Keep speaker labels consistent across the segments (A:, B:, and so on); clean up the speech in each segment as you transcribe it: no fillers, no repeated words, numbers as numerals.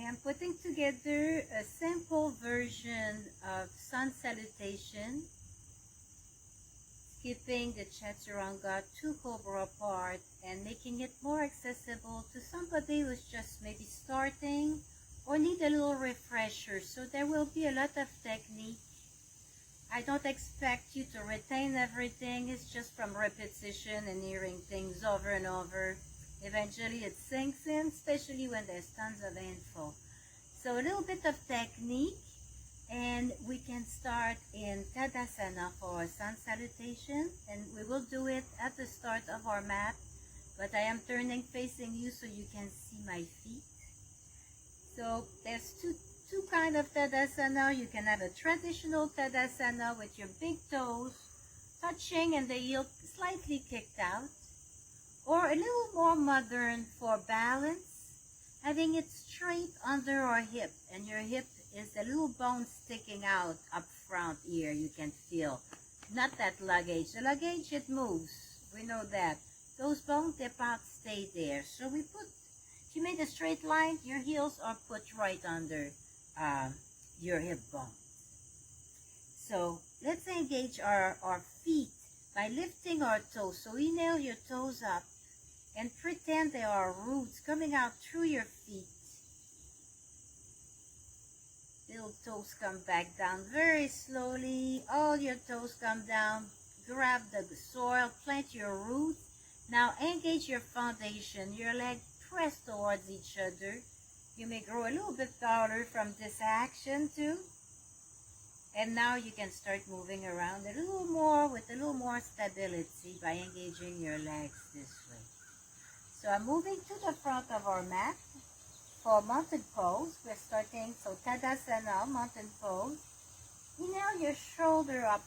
A: am putting together a simple version of Sun Salutation, skipping the chatturanga to cobra part and making it more accessible to somebody who's just maybe starting or need a little refresher. So there will be a lot of technique. I don't expect you to retain everything. It's just from repetition and hearing things over and over. Eventually it sinks in, especially when there's tons of info. So a little bit of technique, and we can start in Tadasana for a Sun Salutation, and we will do it at the start of our mat, but I am turning facing you so you can see my feet. So there's two kind of Tadasana. You can have a traditional Tadasana with your big toes touching and the heel slightly kicked out, or a little more modern for balance, having it straight under our hip, and your hip is a little bone sticking out up front here. You can feel, not that luggage. The luggage, it moves. We know that. Those bone tip out stay there. So we put, if you made a straight line, your heels are put right under your hip bone. So let's engage our feet by lifting our toes. So inhale your toes up and pretend there are roots coming out through your feet. Little toes come back down very slowly. All your toes come down. Grab the soil, plant your roots. Now engage your foundation. Your legs press towards each other. You may grow a little bit taller from this action too. And now you can start moving around a little more with a little more stability by engaging your legs this way. So I'm moving to the front of our mat. For mountain pose, we're starting, so Tadasana, mountain pose. Inhale your shoulder up,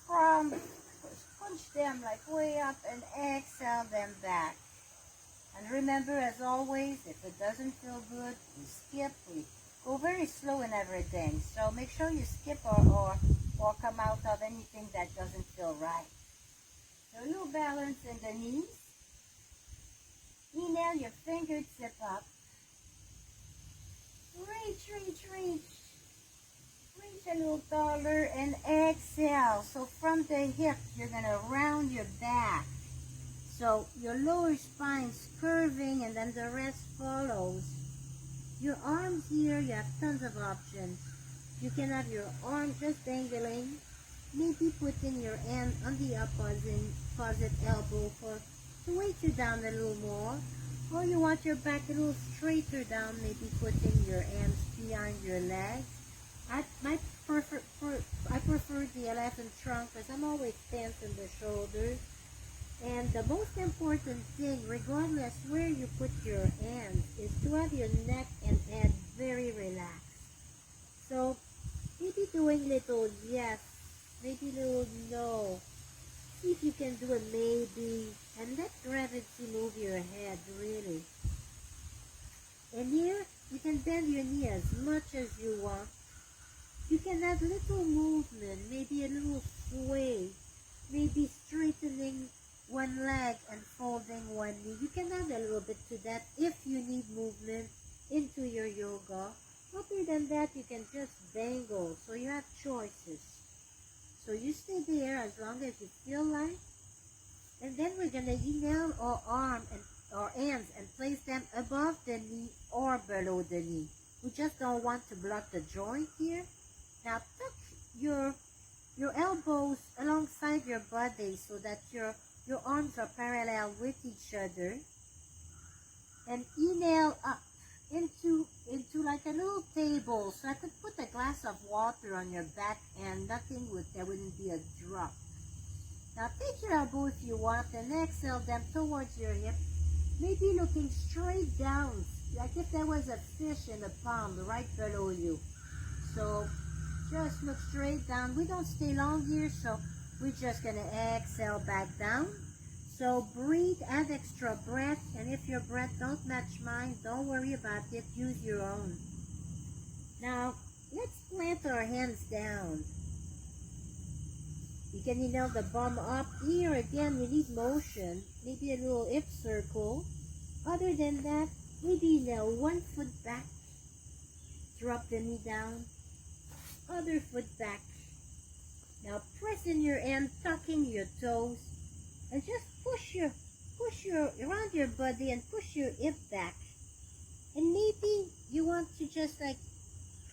A: punch them like way up, and exhale them back. And remember, as always, if it doesn't feel good, we skip, we go very slow in everything. So make sure you skip or come out of anything that doesn't feel right. So a little balance in the knees. Inhale your fingertip up. Reach, reach, reach. Reach a little taller and exhale. So from the hip, you're going to round your back. So your lower spine's curving and then the rest follows. Your arms here, you have tons of options. You can have your arm just dangling. Maybe putting your hand on the opposite elbow to weight you down a little more. Or you want your back a little straighter down, maybe putting your hands behind your legs. I prefer the elephant trunk because I'm always tense in the shoulders. And the most important thing, regardless where you put your hands, is to have your neck and head very relaxed. So maybe doing little yes, maybe little no. See if you can do a maybe, and let gravity move your head, really. And here, you can bend your knee as much as you want. You can have little movement, maybe a little sway, maybe straightening one leg and folding one knee. You can add a little bit to that if you need movement into your yoga. Other than that, you can just dangle, so you have choices. So you stay there as long as you feel like. And then we're going to inhale our arm and our hands and place them above the knee or below the knee. We just don't want to block the joint here. Now touch your elbows alongside your body so that your arms are parallel with each other. And inhale up into like a little table. So I could put a glass of water on your back and there wouldn't be a drop. Now take your elbow if you want and exhale them towards your hip. Maybe looking straight down, like if there was a fish in a pond right below you. So just look straight down. We don't stay long here, so we're just going to exhale back down. So breathe, add extra breath, and if your breath don't match mine, don't worry about it, use your own. Now, let's plant our hands down. You can inhale the bum up. Here again, you need motion, maybe a little hip circle. Other than that, maybe inhale one foot back Drop the knee down. Other foot back. Now press in your hand, tucking your toes, and just push your around your body and push your hip back. And maybe you want to just like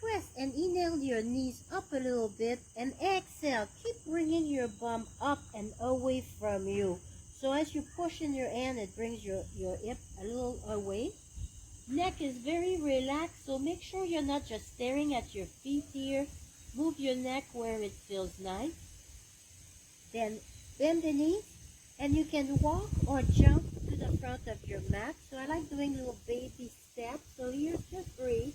A: press and inhale your knees up a little bit and exhale. Keep bringing your bum up and away from you. So as you push in your hand, it brings your hip a little away. Neck is very relaxed, so make sure you're not just staring at your feet here. Move your neck where it feels nice. Then bend the knees, and you can walk or jump to the front of your mat. So I like doing little baby steps. So here, just breathe.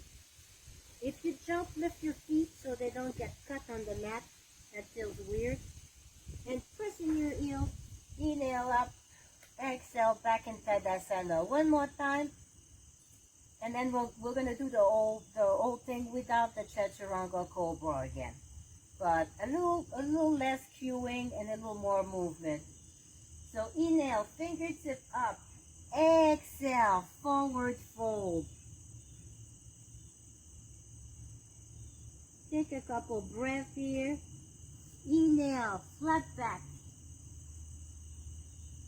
A: If you jump, lift your feet so they don't get cut on the mat. That feels weird. And press in your heel, inhale up, exhale back in Tadasana. One more time. And then we're going to do the old thing without the chatturanga cobra again. But a little less cueing and a little more movement. So inhale, fingertip up. Exhale, forward fold. Take a couple breaths here. Inhale, flat back.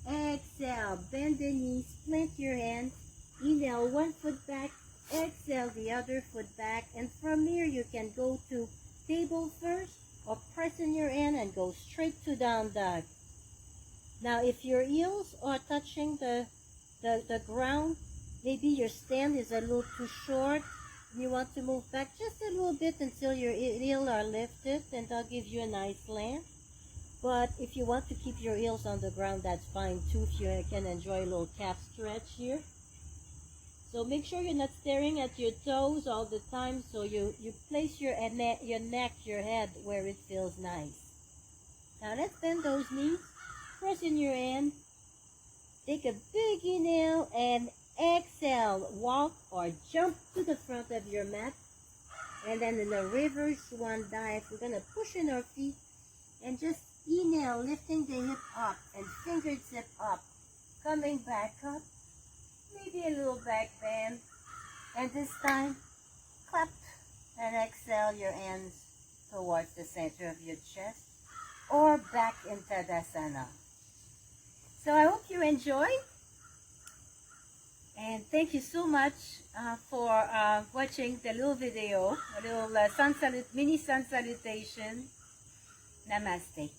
A: Exhale, bend the knees, plant your hands. Inhale, one foot back. Exhale, the other foot back. And from here, you can go to table first or press in your hand and go straight to down dog. Now, if your heels are touching the ground, maybe your stand is a little too short, you want to move back just a little bit until your heels are lifted, and that'll give you a nice land. But if you want to keep your heels on the ground, that's fine too. If you can enjoy a little calf stretch here. So make sure you're not staring at your toes all the time. So you place your neck, your head where it feels nice. Now let's bend those knees. Press in your hand. Take a big inhale and exhale. Walk or jump to the front of your mat. And then in the reverse swan dive, we're going to push in our feet and just inhale, lifting the hip up and fingertip up. Coming back up. Maybe a little back bend. And this time, clap and exhale your hands towards the center of your chest or back in Tadasana. So I hope you enjoyed. And thank you so much for watching the little video, a little mini sun salutation. Namaste.